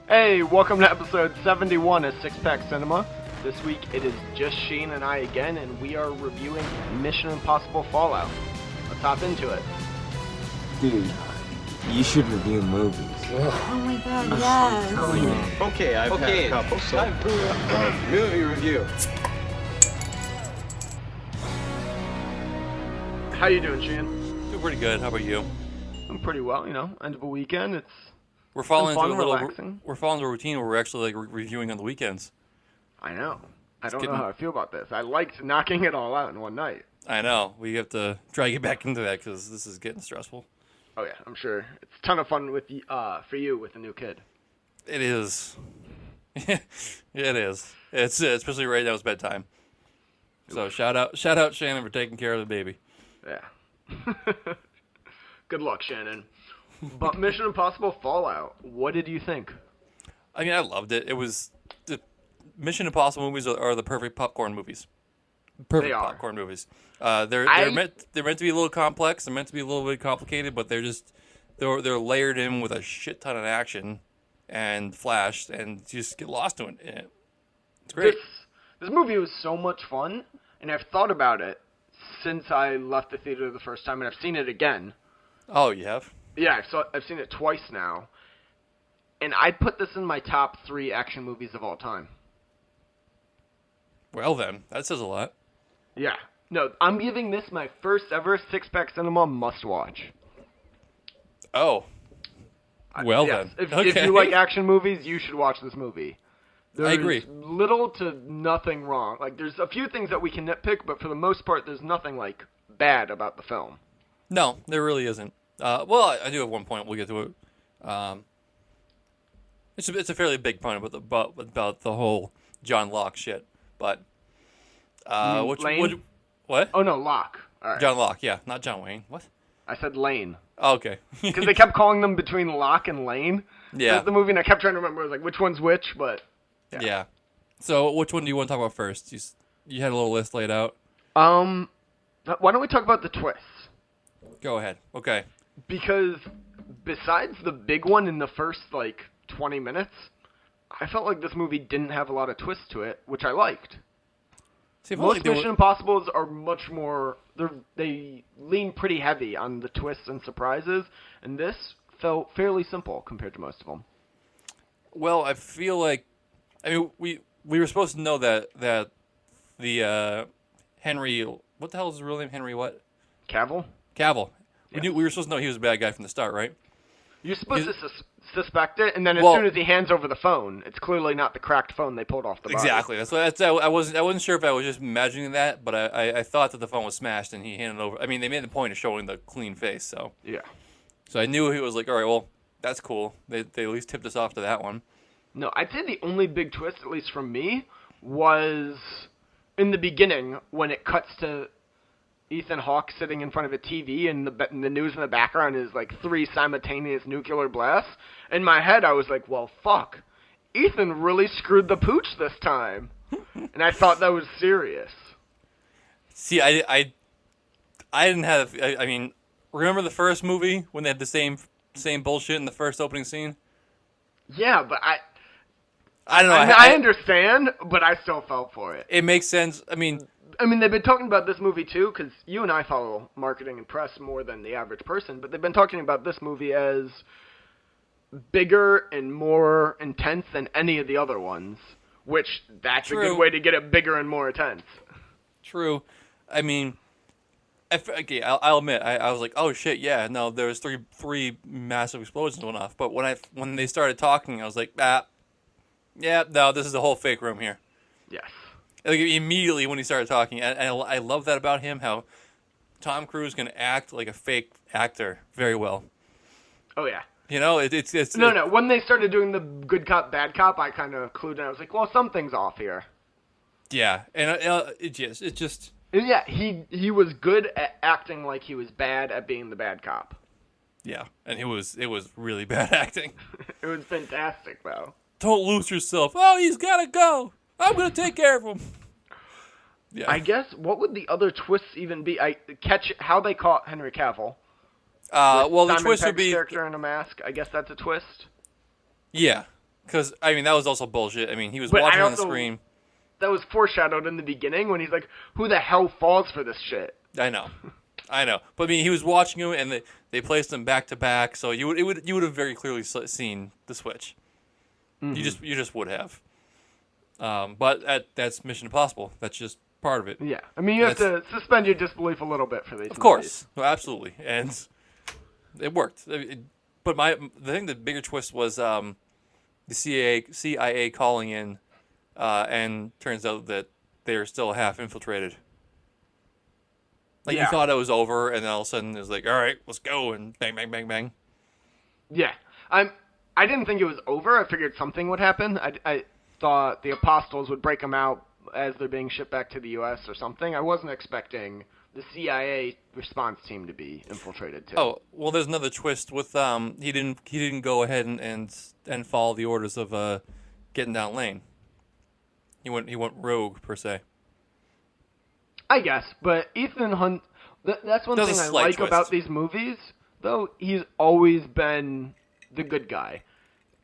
Hey, welcome to episode 71 of Six Pack Cinema. This week it is just Shane and I again, and we are reviewing Mission Impossible Fallout. Let's hop into it. Dude, you should review movies. Oh my god, yes. Okay, I've had a couple, so movie review. How you doing, Shane? Doing pretty good. How about you? I'm pretty well, end of a weekend. We're falling fun, into a little. relaxing. We're falling into a routine where we're actually like reviewing on the weekends. I know. I don't getting- know how I feel about this. I liked knocking it all out in one night. I know. We have to try to get back into that because this is getting stressful. Oh yeah, I'm sure. It's a ton of fun with for you with a new kid. It is. It is. It's especially right now. It's bedtime. So shout out Shannon for taking care of the baby. Yeah. Good luck, Shannon. But Mission Impossible Fallout, what did you think? I mean, I loved it. It was the Mission Impossible movies are the perfect popcorn movies. Perfect They are. popcorn movies. They're meant to be a little complex. They're meant to be a little bit complicated, but they're layered in with a shit ton of action and flash, and you just get lost in it. It's great. This movie was so much fun, and I've thought about it since I left the theater the first time, and I've seen it again. Oh, you have? Yeah, I've seen it twice now, and I'd put this in my top 3 action movies of all time. Well, then that says a lot. Yeah. No, I'm giving this my first ever Six Pack Cinema must-watch. Oh. Well, Yes, then. If you like action movies, you should watch this movie. There's agree. little to nothing wrong. Like, there's a few things that we can nitpick, but for the most part, there's nothing, bad about the film. No, there really isn't. Well, I do have one point. We'll get to it. It's a fairly big point about the whole John Locke shit. But Lane? what? Oh, no, Locke. All right. John Locke, yeah, not John Wayne. What? I said Lane. Oh, okay. Because they kept calling them between Locke and Lane. Yeah. The movie, and I kept trying to remember which one's which, but... Yeah. So, which one do you want to talk about first? You had a little list laid out. Why don't we talk about the twists? Go ahead. Okay. Because besides the big one in the first, 20 minutes, I felt like this movie didn't have a lot of twists to it, which I liked. See, I felt Most like there Mission Impossibles are much more... They lean pretty heavy on the twists and surprises, and this felt fairly simple compared to most of them. Well, I feel like... I mean, we were supposed to know that the Henry... What the hell is his real name? Henry what? Cavill? Cavill. Yeah. We were supposed to know he was a bad guy from the start, right? You're supposed to suspect it, and then as Well- soon as he hands over the phone, it's clearly not the cracked phone they pulled off the body. Exactly. I wasn't sure if I was just imagining that, but I thought that the phone was smashed and he handed it over. I mean, they made the point of showing the clean face, so Yeah. I knew he was like, all right, well, that's cool. They at least tipped us off to that one. No, I'd say the only big twist, at least from me, was in the beginning when it cuts to Ethan Hawke sitting in front of a TV and the news in the background is 3 simultaneous nuclear blasts. In my head, I was like, well, fuck. Ethan really screwed the pooch this time. And I thought that was serious. See, I didn't have. I mean, remember the first movie when they had the same bullshit in the first opening scene? Yeah, but I don't know. I understand, but I still felt for it. It makes sense. I mean, they've been talking about this movie too, because you and I follow marketing and press more than the average person, but they've been talking about this movie as bigger and more intense than any of the other ones, which that's a True. good way to get it bigger and more intense. true. I mean, okay, I'll admit, I was like, oh shit, yeah, no, there was three massive explosions going off. But when they started talking, I was like, yeah, no, this is the whole fake room here. Yes. Like, immediately when he started talking, and I love that about him, how Tom Cruise can act like a fake actor very well. Oh, yeah. You know, it's No. When they started doing the good cop, bad cop, I kind of clued in. I was like, well, something's off here. Yeah, and it just And yeah, he was good at acting like he was bad at being the bad cop. yeah, and it was really bad acting. It was fantastic, though. Don't lose yourself. Oh, he's gotta go. I'm gonna take care of him. Yeah, I guess, what would the other twists even be? How they caught Henry Cavill. well, the Simon twist would Pegg's be character in a mask. I guess that's a twist. yeah, Because, I mean, that was also bullshit. I mean, he was But watching I on the also- screen. That was foreshadowed in the beginning when he's like, "Who the hell falls for this shit?" I know. But I mean, he was watching him, and they placed them back to back, so you would have very clearly seen the switch. You just would have. But that's Mission Impossible. That's just part of it. Yeah, I mean, you have to suspend your disbelief a little bit for these. Of course, well, absolutely, and it worked. But the bigger twist was the CIA calling in, and turns out that they're still half infiltrated. Like, you thought it was over, and then all of a sudden it was like, all right, let's go, and bang, bang, bang, bang. Yeah, I didn't think it was over. I figured something would happen. I thought the Apostles would break them out as they're being shipped back to the U.S. or something. I wasn't expecting the CIA response team to be infiltrated too. Oh, well, there's another twist with he didn't go ahead and follow the orders of getting down lane. He went rogue per se. I guess, but Ethan Hunt, that's one There's thing a I slight like twist. about these movies, though. He's always been the good guy.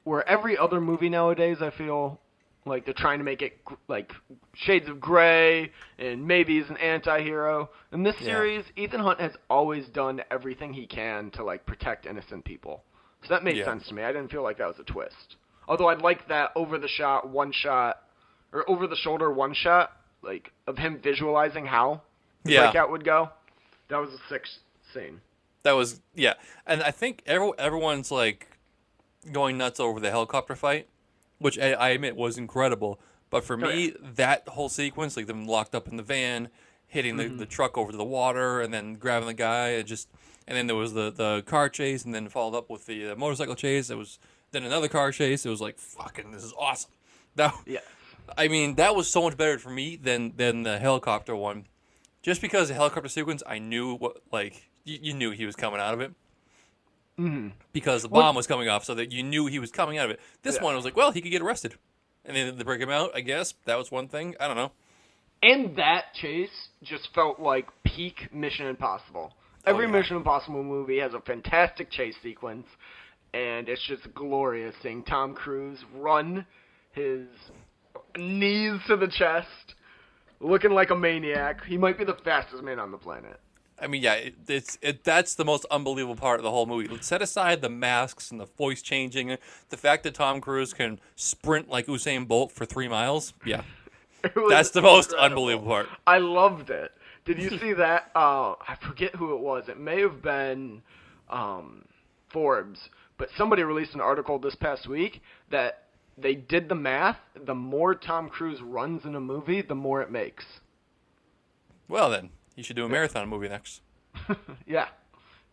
Where every other movie nowadays, I feel like they're trying to make it like Shades of Grey, and maybe he's an anti-hero. In this series, Ethan Hunt has always done everything he can to like protect innocent people. So that made sense to me. I didn't feel like that was a twist. Although I'd like that over-the-shoulder one shot, like of him visualizing how the breakout would go. That was a sick scene. That was, and I think everyone's like going nuts over the helicopter fight, which I admit was incredible. But for me, that whole sequence, like them locked up in the van, hitting the truck over to the water, and then grabbing the guy, and then there was the car chase, and then followed up with the motorcycle chase. It was then another car chase. It was like, fucking, this is awesome. I mean, that was so much better for me than the helicopter one. Just because the helicopter sequence, I knew you knew he was coming out of it. Mm-hmm. Because the bomb was coming off, so that you knew he was coming out of it. This one was like, well, he could get arrested. And then they break him out, I guess. That was one thing. I don't know. And that chase just felt like peak Mission Impossible. Every Mission Impossible movie has a fantastic chase sequence, and it's just glorious seeing Tom Cruise run his knees to the chest, looking like a maniac. He might be the fastest man on the planet. I mean, that's the most unbelievable part of the whole movie. Let's set aside the masks and the voice changing, the fact that Tom Cruise can sprint like Usain Bolt for 3 miles. Yeah, that's the most unbelievable part. I loved it. Did you see that? I forget who it was. It may have been Forbes, but somebody released an article this past week that they did the math. The more Tom Cruise runs in a movie, the more it makes. Well, then, you should do a marathon movie next. Yeah.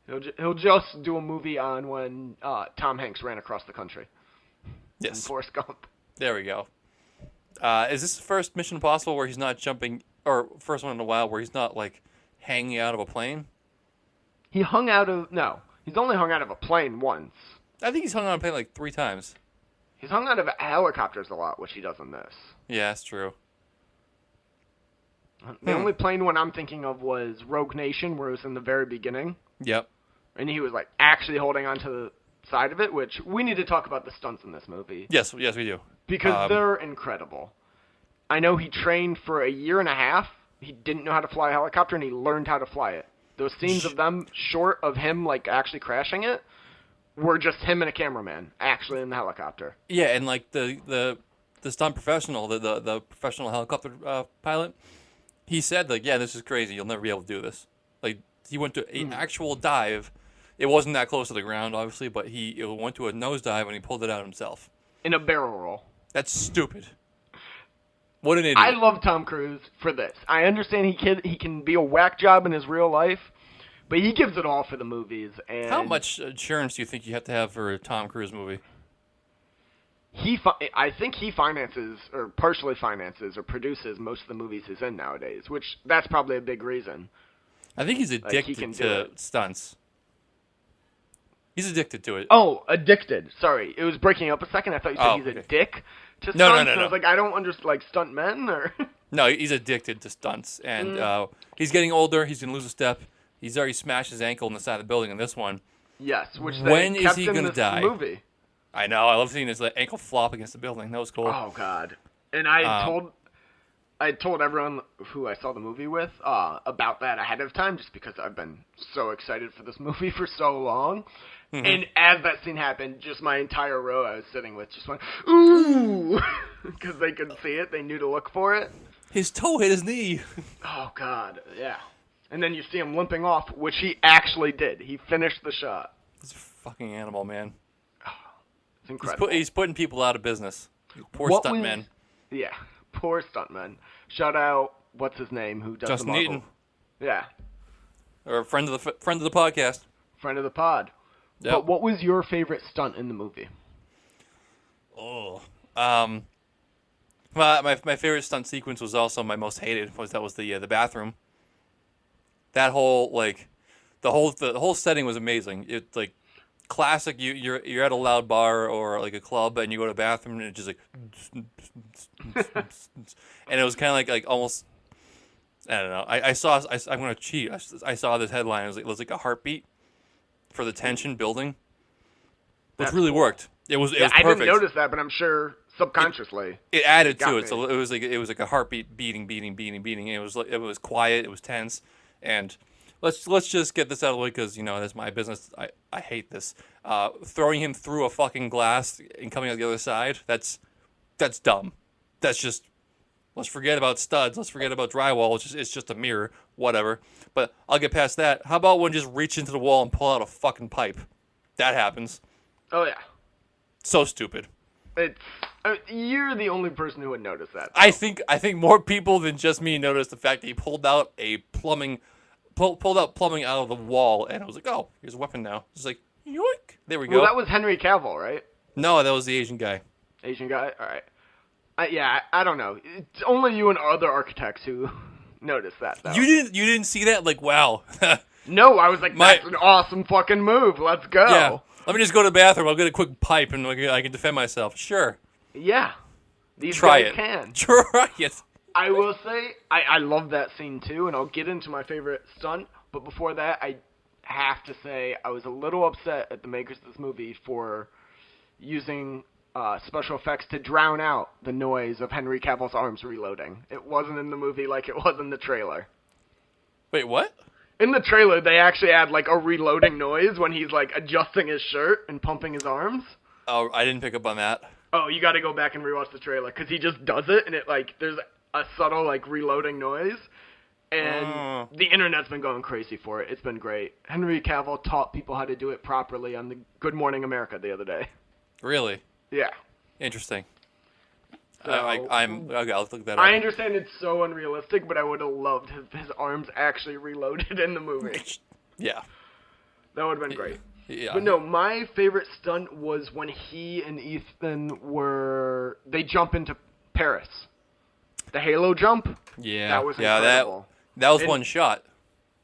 He'll just do a movie on when Tom Hanks ran across the country. Yes. In Forrest Gump. There we go. Is this the first Mission Impossible where he's not jumping, or first one in a while where he's not, like, hanging out of a plane? He's only hung out of a plane once. I think he's hung out of a plane like 3 times. He's hung out of helicopters a lot, which he does in this. Yeah, that's true. The only plane one I'm thinking of was Rogue Nation, where it was in the very beginning. Yep. And he was, like, actually holding on to the side of it, which we need to talk about the stunts in this movie. Yes, we do. Because they're incredible. I know he trained for a year and a half. He didn't know how to fly a helicopter, and he learned how to fly it. Those scenes of them, short of him, like, actually crashing it, were just him and a cameraman actually in the helicopter. Yeah, and, like, the stunt professional, the professional helicopter pilot, he said, like, yeah, this is crazy. You'll never be able to do this. Like, he went to an actual dive. It wasn't that close to the ground, obviously, but he went to a nosedive and he pulled it out himself. In a barrel roll. That's stupid. What an idiot. I love Tom Cruise for this. I understand he can be a whack job in his real life, but he gives it all for the movies. And how much insurance do you think you have to have for a Tom Cruise movie? I think he finances, or partially finances, or produces most of the movies he's in nowadays, which that's probably a big reason. I think he's addicted to stunts. He's addicted to it. Oh, addicted. Sorry, it was breaking up a second. I thought you said he's a dick to stunts. No. And I was like, I don't understand, like, stunt men, or... No, he's addicted to stunts, and he's getting older. He's gonna lose a step. He's already smashed his ankle on the side of the building in this one. Yes, which when they is kept he in gonna this die? Movie. I know. I love seeing his ankle flop against the building. That was cool. Oh God! And I told everyone who I saw the movie with about that ahead of time, just because I've been so excited for this movie for so long. Mm-hmm. And as that scene happened, just my entire row I was sitting with just went ooh, because they could see it. They knew to look for it. His toe hit his knee. Oh God, yeah. And then you see him limping off, which he actually did. He finished the shot. He's a fucking animal, man. It's incredible. He's putting people out of business. Poor What stuntman. Yeah, poor stuntman. Shout out, what's his name? Who does Justin the Marvel? Eaton. Yeah, Or a friend of the podcast. friend of the pod. Yep. But what was your favorite stunt in the movie? Oh. My favorite stunt sequence was also my most hated. That was the bathroom. That whole the whole setting was amazing. It like classic. You're at a loud bar or like a club and you go to the bathroom and it's just like and it was kind of like almost. I don't know. I'm gonna cheat. I saw this headline. It was like a heartbeat for the tension building, which really worked. It was I perfect. didn't notice that, but I'm sure subconsciously. It added got to it, me. so it was like a heartbeat beating. And it was quiet, it was tense, and let's just get this out of the way because that's my business. I hate this. Throwing him through a fucking glass and coming out the other side. That's dumb. That's just. Let's forget about studs. Let's forget about drywall. It's just a mirror, whatever. But I'll get past that. How about one just reach into the wall and pull out a fucking pipe? That happens. Oh yeah, So stupid. you're the only person who would notice that. I think more people than just me noticed the fact that he pulled out plumbing out of the wall, and I was like, oh, here's a weapon now. It's like, yoink. There we go. Well, that was Henry Cavill, right? No, that was the Asian guy. Asian guy. All right. I don't know. It's only you and other architects who noticed that. Though. You didn't see that? Like, wow. No, I was like, that's an awesome fucking move. Let's go. Yeah. Let me just go to the bathroom. I'll get a quick pipe and I can defend myself. Sure. Yeah. These Try guys it. can. Try it. I will say, I love that scene too, and I'll get into my favorite stunt. But before that, I have to say I was a little upset at the makers of this movie for using special effects to drown out the noise of Henry Cavill's arms reloading. It wasn't in the movie like it was in the trailer. Wait, what? In the trailer, they actually add like a reloading noise when he's like adjusting his shirt and pumping his arms. Oh, I didn't pick up on that. Oh, you got to go back and rewatch the trailer because he just does it, and it like there's a subtle like reloading noise, and the internet's been going crazy for it. It's been great. Henry Cavill taught people how to do it properly on the Good Morning America the other day. Really? Yeah. Interesting. So, okay, I'll look that up. I understand it's so unrealistic, but I would have loved if his arms actually reloaded in the movie. Yeah. That would have been great. Yeah. But no, my favorite stunt was when he and Ethan they jump into Paris. The Halo jump. Yeah. That was yeah, incredible. That was And- one shot.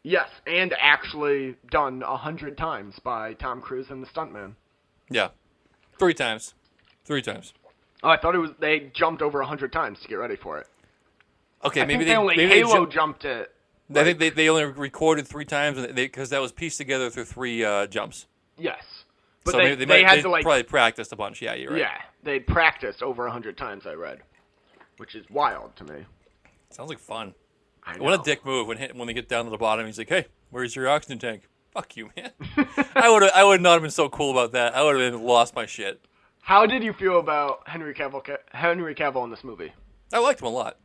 Yes, and actually done 100 times by Tom Cruise and the stuntman. Yeah. 3 times. Oh, I thought they jumped over 100 times to get ready for it. Okay, I maybe think they only maybe Halo jumped it. I think they only recorded 3 times because that was pieced together through 3 jumps. Yes. But So they they had to like probably practiced a bunch. Yeah, you're right. yeah, they practiced over 100 times, I read, which is wild to me. Sounds like fun. I know. What a dick move when they get down to the bottom. He's like, "Hey, where's your oxygen tank?" Fuck you, man. I would not have been so cool about that. I would have lost my shit. How did you feel about Henry Cavill in this movie? I liked him a lot.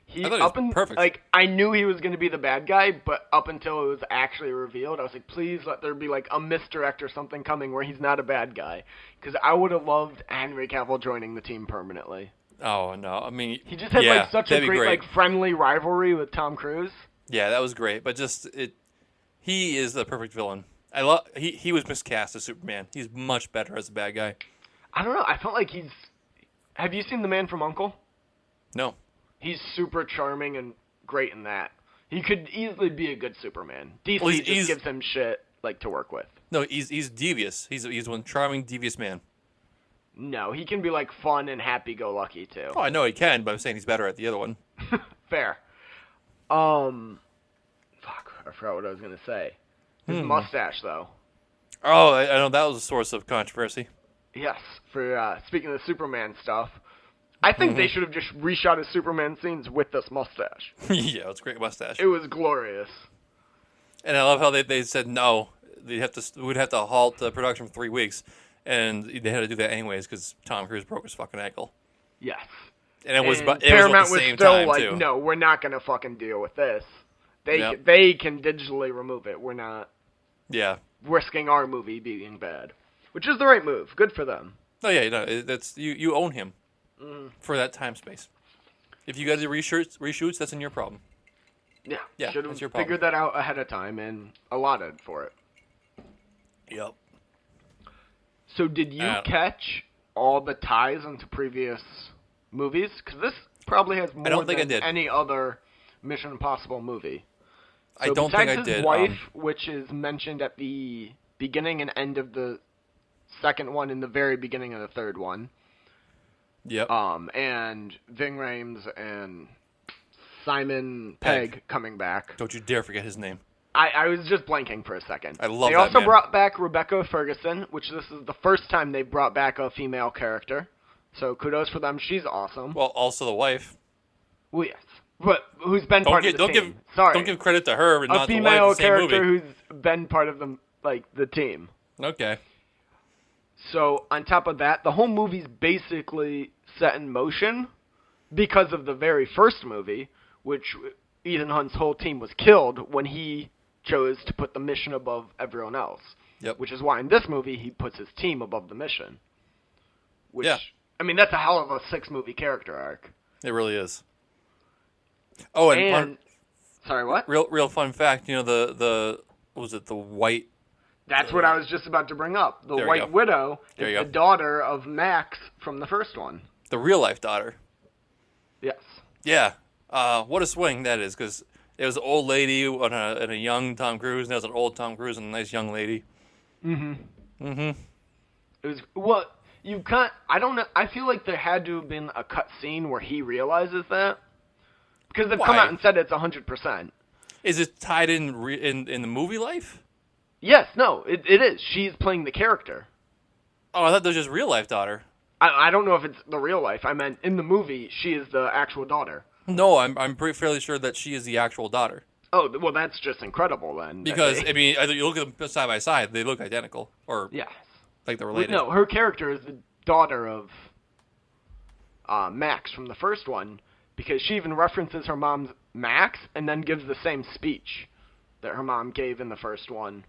He I thought he was perfect. Like I knew he was going to be the bad guy, but up until it was actually revealed, I was like, please let there be like a misdirect or something coming where he's not a bad guy, because I would have loved Henry Cavill joining the team permanently. Oh no, I mean He just had yeah, like such a that'd be great like friendly rivalry with Tom Cruise. Yeah, that was great, but he is the perfect villain. He was miscast as Superman. He's much better as a bad guy. I don't know. I felt like have you seen The Man from U.N.C.L.E.? No. He's super charming and great in that. He could easily be a good Superman. DC Well, just gives him shit like to work with. No, he's devious. He's one charming, devious man. No, he can be like fun and happy-go-lucky too. Oh, I know he can, but I'm saying he's better at the other one. Fair. Fuck, I forgot what I was gonna say. His mustache, though. Oh, I know that was a source of controversy. Yes, for speaking of the Superman stuff, I think they should have just reshot his Superman scenes with this mustache. Yeah, it's a great mustache. It was glorious. And I love how they said no. We'd have to halt the production for 3 weeks, and they had to do that anyways because Tom Cruise broke his fucking ankle. Yes. And it was And at Paramount the same still time like, too. no, we're not gonna fucking deal with this. Yep. They can digitally remove it. We're not Yeah. risking our movie being bad, which is the right move. Good for them. Oh yeah, that's you own him for that time space. If you got to do reshoots, that's in your problem. Yeah, should have that's your problem. figured that out ahead of time and allotted for it. Yep. So did you catch all the ties into previous movies? Because this probably has more don't think I than did. any other Mission Impossible movie. So I don't think I besides did. his wife, which is mentioned at the beginning and end of the second one and the very beginning of the third one. Yep. And Ving Rhames and Simon Pegg coming back. Don't you dare forget his name. I was just blanking for a second. I love They that also man. brought back Rebecca Ferguson, which this is the first time they've brought back a female character. So kudos for them. She's awesome. Well, also the wife. Well, yes. But who's been part of the team. Don't give credit to her, but a not the wife. female The same character movie. who's been part of the team. Okay. So on top of that, the whole movie's basically set in motion because of the very first movie, which Ethan Hunt's whole team was killed when he chose to put the mission above everyone else. Yep. Which is why in this movie he puts his team above the mission. Which, Yeah. I mean, that's a hell of a 6-movie character arc. It really is. Oh, and sorry, what? real fun fact. You know the what was it the white? That's what I was just about to bring up. The There you White go. Widow There is you the go. daughter of Max from the first one. The real life daughter. Yes. Yeah. What a swing that is, because it was an old lady and a young Tom Cruise, and there was an old Tom Cruise and a nice young lady. It was what you can't. I don't know. I feel like there had to have been a cut scene where he realizes that because they've come Why? out and said it's 100%. Is it tied in in the movie life? Yes, no, it is. She's playing the character. Oh, I thought that was just real life daughter. I don't know if it's the real life. I meant in the movie, she is the actual daughter. No, I'm fairly sure that she is the actual daughter. Oh, well, that's just incredible then. Because I mean, either you look at them side by side, they look identical, or yes. like they're related. No, her character is the daughter of Max from the first one, because she even references her mom's Max and then gives the same speech that her mom gave in the first one.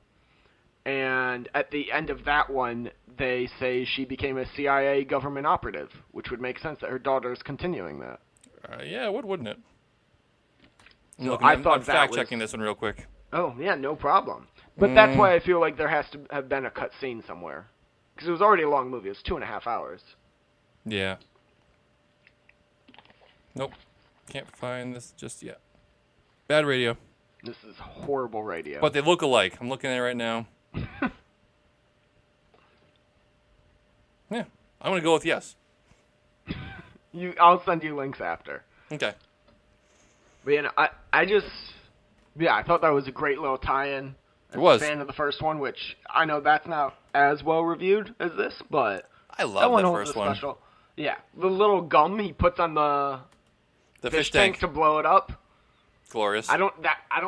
And at the end of that one, they say she became a CIA government operative, which would make sense that her daughter is continuing that. Yeah, wouldn't it? So I thought I'm that fact was- checking this one real quick. Oh, yeah, no problem. But that's why I feel like there has to have been a cut scene somewhere. Because it was already a long movie. It was 2.5 hours. Yeah. Nope. Can't find this just yet. Bad radio. This is horrible radio. But they look alike. I'm looking at it right now. Yeah. I'm going to go with yes. I'll send you links after. Okay. But you know, I thought that was a great little tie-in. It was. As a fan of the first one, which I know that's not as well reviewed as this, but I that love one that holds first a one. special. Yeah, the little gum he puts on the The tank to blow it up. Glorious. I don't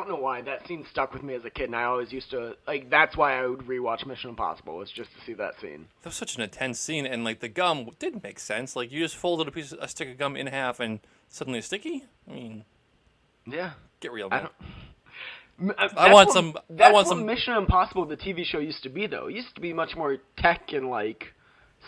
know why that scene stuck with me as a kid, and I always used to like. That's why I would rewatch Mission Impossible, was just to see that scene. That was such an intense scene, and like the gum didn't make sense. Like you just folded a stick of gum in half, and suddenly it's sticky. I mean, Yeah, get real, I man. don't. I want some- That's I want what some- Mission Impossible, the TV show, used to be, though. It used to be much more tech and like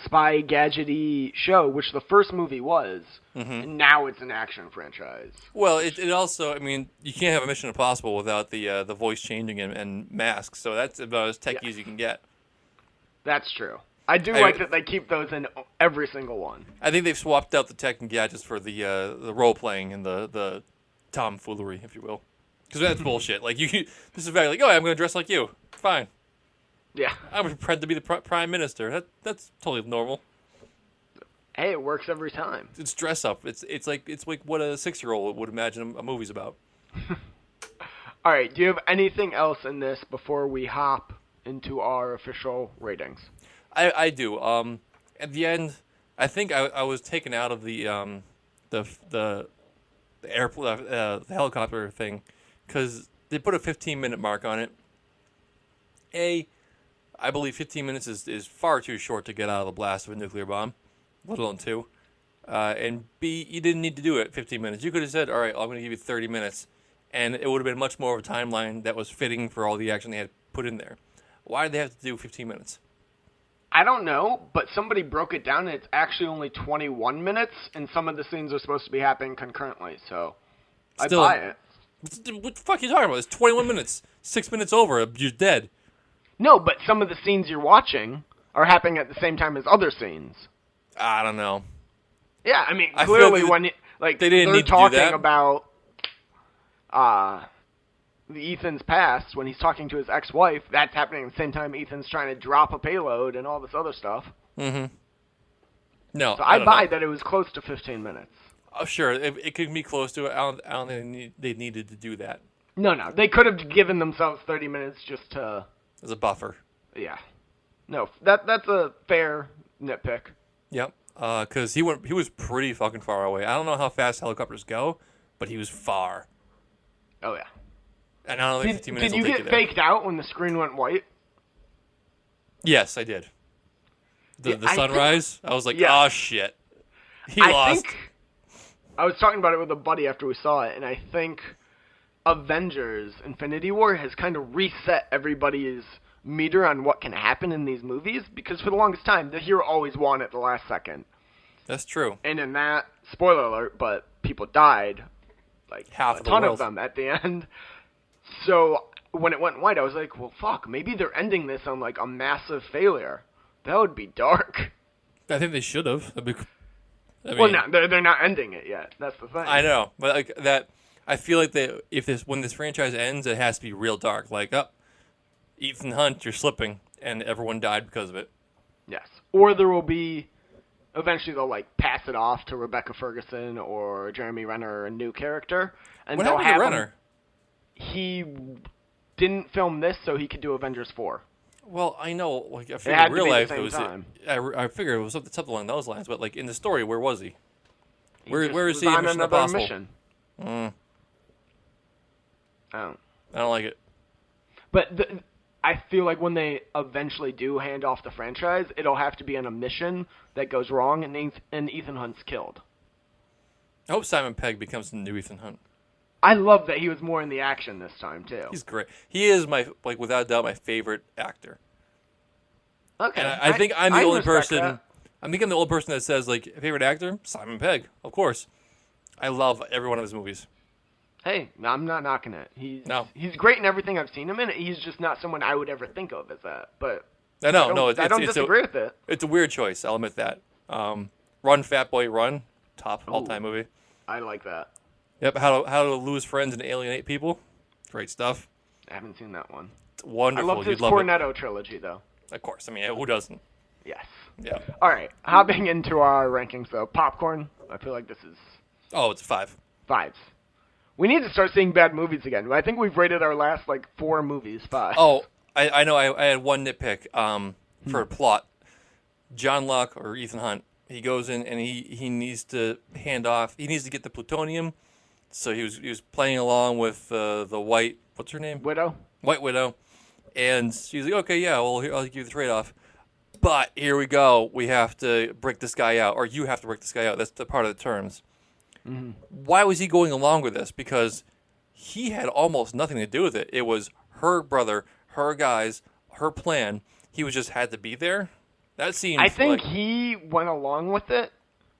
spy gadgety show, which the first movie was, and now it's an action franchise. Well, it also, I mean, you can't have a Mission Impossible without the voice changing and masks, so that's about as techy as you can get. That's true. I do I- like that they keep those in every single one. I think they've swapped out the tech and gadgets for the role playing and the tomfoolery, if you will, because that's bullshit. Like this is very like, oh, I'm going to dress like you. Fine, Yeah. I'm pretend to be the prime minister. That's totally normal. Hey, it works every time. It's dress up. It's like what a 6-year-old would imagine a movie's about. All right. Do you have anything else in this before we hop into our official ratings? I do. at the end, I think I was taken out of the the helicopter thing because they put a 15-minute mark on it. I believe 15 minutes is far too short to get out of the blast of a nuclear bomb, let alone 2. And B, you didn't need to do it 15 minutes. You could have said, all right, I'm going to give you 30 minutes. And it would have been much more of a timeline that was fitting for all the action they had put in there. Why did they have to do 15 minutes? I don't know, but somebody broke it down, and it's actually only 21 minutes, and some of the scenes are supposed to be happening concurrently, so Still, I buy it. What the fuck are you talking about? It's 21 minutes. 6 minutes over, you're dead. No, but some of the scenes you're watching are happening at the same time as other scenes. I don't know. Yeah, I mean, I feel clearly like when they didn't they're need to do talking that. about the Ethan's past, when he's talking to his ex-wife, that's happening at the same time Ethan's trying to drop a payload and all this other stuff. Mm-hmm. No, So I don't buy know. that it was close to 15 minutes. Oh, sure, it could be close to it. I don't think they needed to do that No, they could have given themselves 30 minutes just to, as a buffer. yeah. No, that's a fair nitpick. Yep. Because he was pretty fucking far away. I don't know how fast helicopters go, but he was far. Oh, yeah. And I don't think 15 minutes Did you will take get you there. faked out when the screen went white? Yes, I did. The Yeah, I think- sunrise, I was like, Yeah. oh shit. He I lost. think I was talking about it with a buddy after we saw it, and I think Avengers Infinity War has kind of reset everybody's meter on what can happen in these movies, because for the longest time, the hero always won at the last second. That's true. And in that, spoiler alert, but people died, like Half a of the ton world. of them at the end. So when it went white, I was like, well, fuck, maybe they're ending this on like a massive failure. That would be dark. I think they should have. Well, no, they're not ending it yet. That's the thing. I know, but like that, I feel like when this franchise ends, it has to be real dark. Like, Ethan Hunt, you're slipping, and everyone died because of it. Yes. Or there will be, eventually they'll like pass it off to Rebecca Ferguson or Jeremy Renner, a new character. And What they'll happened to have him- Renner? He didn't film this so he could do Avengers 4. Well, I know, like I had figured in to real be the life same it was. time. I figured it was something along those lines, but like in the story, where was he? Where just is was he in on Mission another Impossible? mission. Oh. I don't like it. But I feel like when they eventually do hand off the franchise, it'll have to be on a mission that goes wrong and Ethan Hunt's killed. I hope Simon Pegg becomes the new Ethan Hunt. I love that he was more in the action this time, too. He's great. He is without a doubt, my favorite actor. Okay. And I think I'm the I only respect person. that. I think I'm the only person that says like favorite actor Simon Pegg. Of course, I love every one of his movies. Hey, I'm not knocking it. No. He's great in everything I've seen him in. He's just not someone I would ever think of as that. But I don't disagree with it. It's a weird choice. I'll admit that. Run, Fat Boy, Run, top all-time movie. I like that. Yep. How to lose friends and alienate people. Great stuff. I haven't seen that one. It's wonderful. I loved his You'd love it. Cornetto trilogy, though. Of course. I mean, who doesn't? Yes. Yeah. All right, hopping into our rankings, though. Popcorn, I feel like this is Oh, it's 5. 5s. We need to start seeing bad movies again. I think we've rated our last, 4 movies 5. Oh, I know. I had one nitpick for a plot. John Locke or Ethan Hunt, he goes in and he needs to hand off. He needs to get the plutonium. So he was playing along with the white. What's her name? Widow? White Widow. And she's like, okay, yeah, well, here, I'll give you the trade-off. But here we go. We have to break this guy out, or you have to break this guy out. That's the part of the terms. Mm-hmm. Why was he going along with this? Because he had almost nothing to do with it. It was her brother, her guys, her plan. He was just had to be there. That seemed. I think like, he went along with it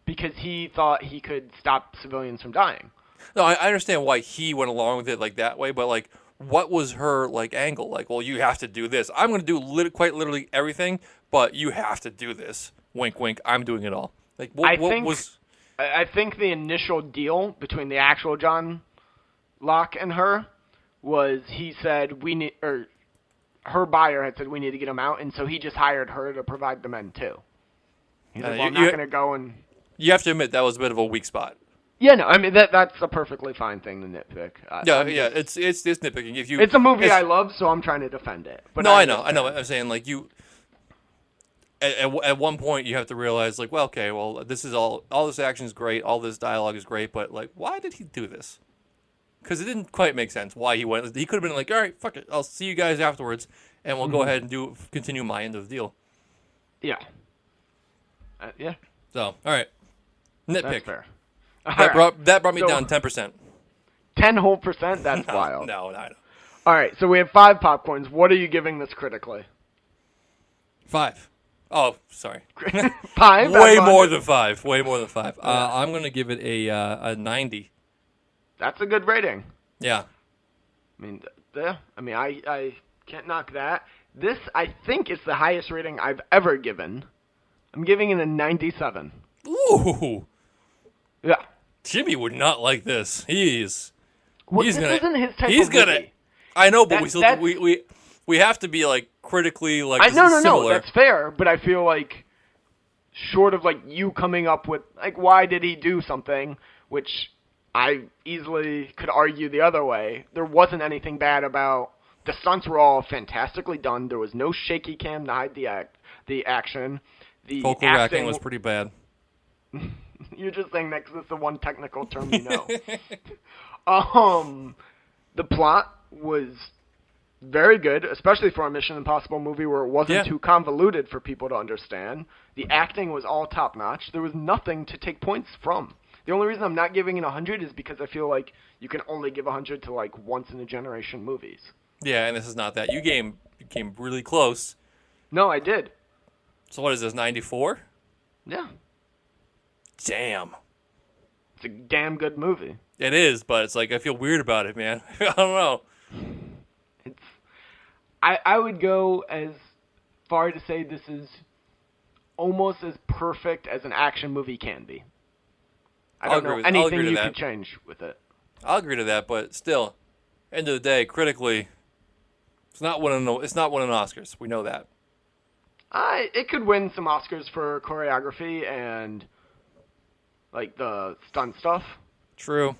because he thought he could stop civilians from dying. no, I understand why he went along with it like that way, but like, what was her angle? Like, well, you have to do this. I'm going to do quite literally everything, but you have to do this. Wink, wink. I'm doing it all. Like, what was? I think the initial deal between the actual John Locke and her was he said her buyer had said we need to get him out, and so he just hired her to provide the men too. He's like, well, I'm not going to go and. You have to admit that was a bit of a weak spot. Yeah, no, I mean that's a perfectly fine thing to nitpick. It's nitpicking. If you, it's a movie I love, so I'm trying to defend it. But no, I know. I'm saying like you. at one point you have to realize, like, well, okay, well, this is all this action is great, all this dialogue is great, but like, why did he do this? Because it didn't quite make sense why he went. He could have been like, all right, fuck it, I'll see you guys afterwards, and we'll go ahead and continue my end of the deal. Yeah. Yeah. So, all right, That's nitpick. fair. That brought me So- down 10%. 10 whole percent? That's wild. No, I don't. All right, so we have 5 popcorns. What are you giving this critically? 5. Oh, sorry. 5? Way more than 5. Way more than 5. I'm gonna give it a 90. That's a good rating. Yeah. I mean, I can't knock that. This, I think, is the highest rating I've ever given. I'm giving it a 97. Ooh. Yeah. Jimmy would not like this. He's This gonna. isn't his type He's of gonna. movie. I know, but That- we still that's- we have to be like critically like No, similar. that's fair, but I feel like short of like you coming up with like why did he do something, which I easily could argue the other way. There wasn't anything bad about the stunts were all fantastically done. There was no shaky cam to hide the action. The Vocal acting racking was pretty bad. You're just saying that 'cause it's the one technical term you know. The plot was very good, especially for a Mission Impossible movie where it wasn't Yeah. too convoluted for people to understand. The acting was all top notch. There was nothing to take points from. The only reason I'm not giving it 100 is because I feel like you can only give 100 to like once in a generation movies. Yeah, and this is not that. You came really close. No, I did. So what is this? 94? Yeah, Damn. it's a damn good movie. It is, but it's like I feel weird about it, man. I don't know. It's I would go as far to say this is almost as perfect as an action movie can be. I I'll don't know agree with- I'll anything agree to you that. could change with it. I'll agree to that, but still, end of the day, critically, it's not winning an Oscars. We know that. It could win some Oscars for choreography and like the stunt stuff. True.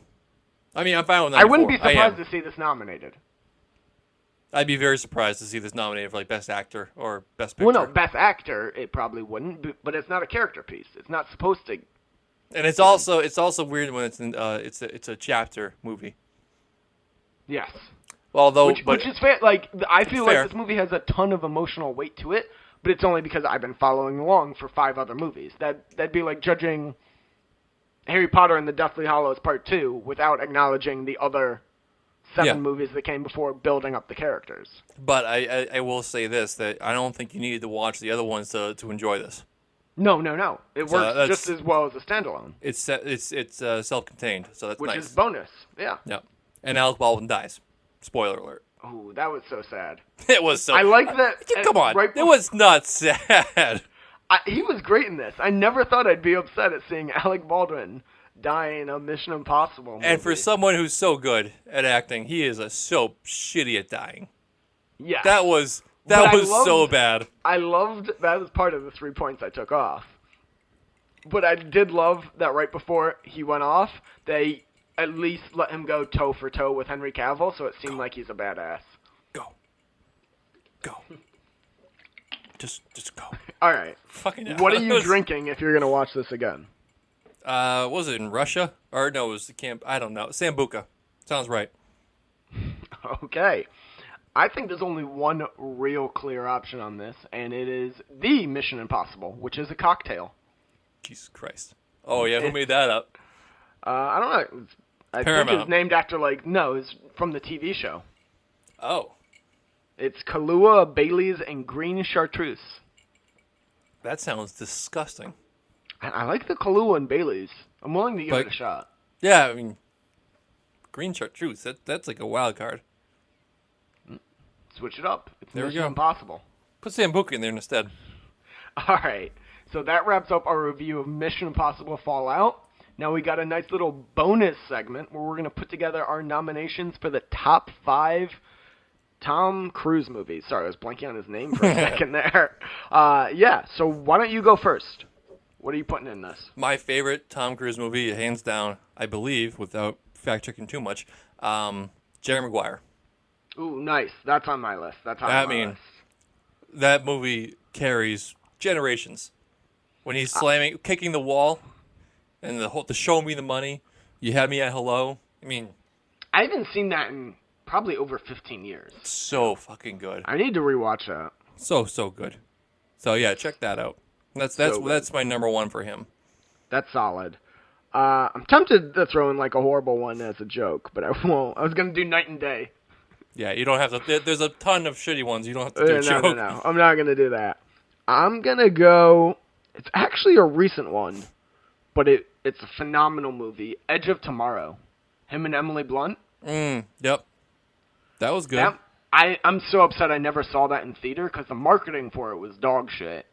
I mean, I'm fine with 94. I wouldn't be I am. surprised to see this nominated. I'd be very surprised to see this nominated for like Best Actor or Best Picture. Well, no, Best Actor it probably wouldn't, but it's not a character piece. It's not supposed to. And it's also weird when it's a chapter movie. Yes. Although, Which is fair. Like I feel Fair. like this movie has a ton of emotional weight to it, but it's only because I've been following along for 5 other movies. That'd be like judging Harry Potter and the Deathly Hallows Part 2 without acknowledging the other 7 Yeah. movies that came before, building up the characters. but I will say this, that I don't think you needed to watch the other ones to enjoy this. No. It So works that's- just as well as a standalone, It's self-contained, so that's which nice. is bonus. Yeah. Yeah. And Alec Baldwin dies. Spoiler alert. Oh, that was so sad. It was so. I like that. Come on, Right it was not sad. he was great in this. I never thought I'd be upset at seeing Alec Baldwin die in a Mission Impossible movie. And for someone who's so good at acting, he is so shitty at dying. yeah, That was But I so loved- bad. I loved that was part of the 3 points I took off. But I did love that right before he went off, they at least let him go toe for toe with Henry Cavill, so it seemed like he's a badass. Go. Just go. All right, Fucking. what are It you was- drinking if you're gonna watch this again? Was it in Russia? Or no, it was the camp. I don't know. Sambuca. Sounds right. Okay. I think there's only one real clear option on this, and it is the Mission Impossible, which is a cocktail. Jesus Christ. Oh yeah, who made that up? I don't know. I think Paramount. it's named after it's from the TV show. Oh, It's Kahlua, Bailey's, and green chartreuse. that sounds disgusting. I like the Kahlua and Bailey's. I'm willing to give it But- a shot. Yeah, I mean, green chartreuse. That's like a wild card. Switch it up. It's There we Mission go. Impossible. Put Sambuca in there instead. All right. So that wraps up our review of Mission Impossible Fallout. Now we got a nice little bonus segment where we're going to put together our nominations for the top 5 Tom Cruise movies. Sorry, I was blanking on his name for a second there. Yeah, so why don't you go first? What are you putting in this? My favorite Tom Cruise movie, hands down, I believe, without fact checking too much, Jerry Maguire. Ooh, nice. That's on my list. That's on I my mean, list. That movie carries Generations. When he's slamming, kicking the wall, and the show me the money. You had me at hello. I mean, I haven't seen that in probably over 15 years. so fucking good. I need to rewatch that. So good. So yeah, check that out. That's my number one for him. That's solid. I'm tempted to throw in like a horrible one as a joke, but I won't. I was gonna do Night and Day. Yeah, you don't have to. There's a ton of shitty ones. You don't have to do a joke. No. I'm not gonna do that. I'm gonna go. It's actually a recent one, but it's a phenomenal movie. Edge of Tomorrow. Him and Emily Blunt. Yep. That was good. I'm so upset I never saw that in theater because the marketing for it was dog shit.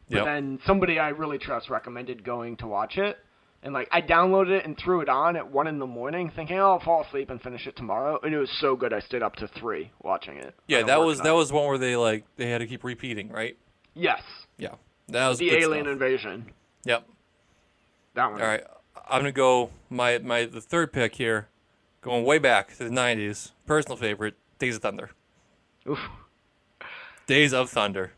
But then somebody I really trust recommended going to watch it. And like I downloaded it and threw it on at 1 a.m. thinking, oh, I'll fall asleep and finish it tomorrow. And it was so good I stayed up to 3 watching it. Yeah, that was one where they had to keep repeating, right? Yes. Yeah. That was the good alien stuff. invasion. Yep. That one. All right. I'm going to go the third pick here, going way back to the 90s. Personal favorite, Days of Thunder. Oof. Days of Thunder.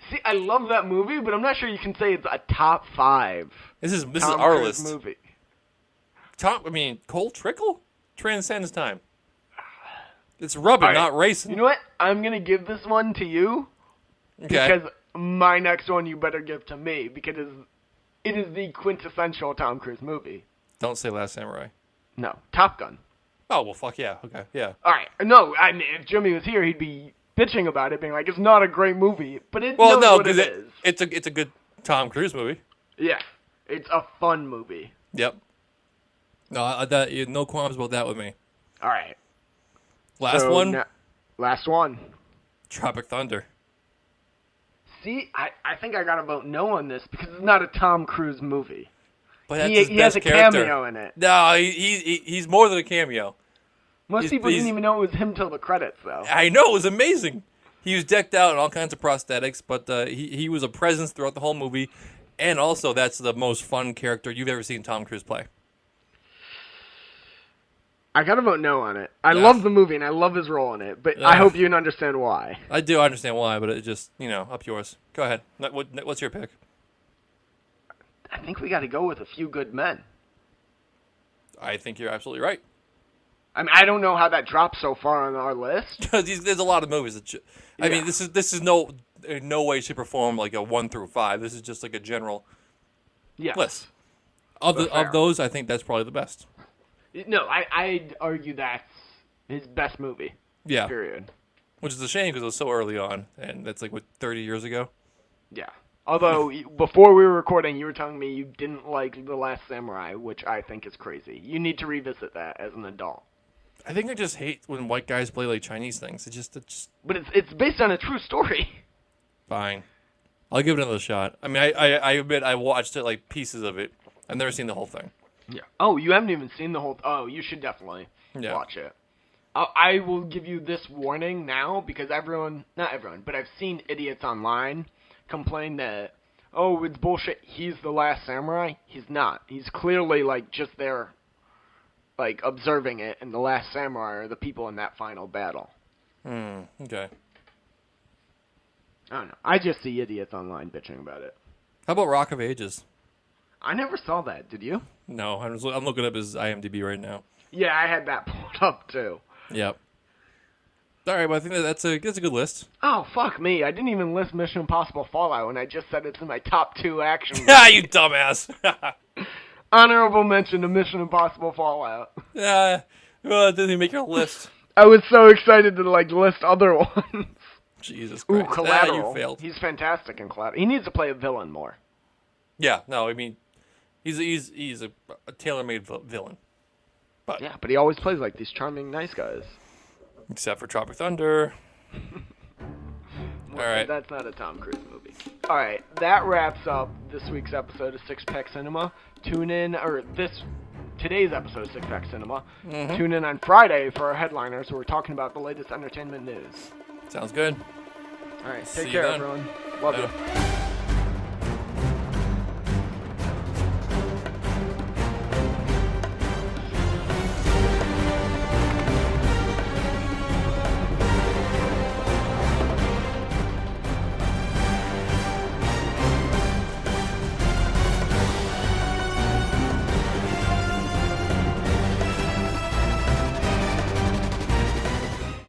See, I love that movie, but I'm not sure you can say it's a top 5. This is Tom our Cruise list. movie. Cole Trickle transcends time. It's rubbing, All right. not racing. You know what? I'm going to give this one to you. Okay. Because my next one you better give to me because it is the quintessential Tom Cruise movie. Don't say Last Samurai. No, Top Gun. Oh, well, fuck yeah. Okay, yeah. All right. No, I mean, if Jimmy was here, he'd be bitching about it, being like, it's not a great movie. But it knows what it is. It's a good Tom Cruise movie. Yeah. It's a fun movie. Yep. No, no qualms about that with me. All right. Last one? Last one. Tropic Thunder. See, I think I got to vote no on this because it's not a Tom Cruise movie. But that's his He has best a character. cameo in it. No, he's more than a cameo. Most people didn't even know it was him till the credits, though. I know, it was amazing. He was decked out in all kinds of prosthetics, but he was a presence throughout the whole movie. And also, that's the most fun character you've ever seen Tom Cruise play. I gotta vote no on it. I love the movie and I love his role in it, but I hope you can understand why. I do understand why, but it just, up yours. Go ahead. What's your pick? I think we gotta go with A Few Good Men. I think you're absolutely right. I mean, I don't know how that dropped so far on our list. There's a lot of movies that. I mean, this is no way to perform like a 1 through 5. This is just like a general list. Of those, I think that's probably the best. No, I'd argue that's his best movie. Yeah. Period. Which is a shame because it was so early on, and that's like 30 years ago. Yeah. Although before we were recording, you were telling me you didn't like The Last Samurai, which I think is crazy. You need to revisit that as an adult. I think I just hate when white guys play like Chinese things. It's just. But it's based on a true story. Fine, I'll give it another shot. I mean, I admit I watched it like pieces of it. I've never seen the whole thing. Yeah. Oh, you haven't even seen the whole. Oh, you should definitely watch it. I will give you this warning now because not everyone, but I've seen idiots online complain that, oh, it's bullshit. He's the last samurai. He's not. He's clearly like just there, like observing it, and the last samurai are the people in that final battle. Okay. I don't know. I just see idiots online bitching about it. How about Rock of Ages? I never saw that. Did you? No, I'm looking up his IMDb right now. Yeah, I had that pulled up too. Yep. All right, but I think that's a good list. Oh, fuck me. I didn't even list Mission Impossible Fallout when I just said it's in my top 2 action movies. Ah, you dumbass. Honorable mention to Mission Impossible Fallout. Yeah, well, it didn't even make your list. I was so excited to list other ones. Jesus Christ. Ooh, Collateral. You failed. He's fantastic in Collateral. He needs to play a villain more. Yeah, no, I mean, he's a tailor-made villain. But yeah, but he always plays like these charming, nice guys. Except for Tropic Thunder. All right. That's not a Tom Cruise movie. All right, that wraps up this week's episode of Six Pack Cinema. Today's episode of Six Pack Cinema. Mm-hmm. Tune in on Friday for our headliners where we're talking about the latest entertainment news. Sounds good. All right, take care, everyone. Love you.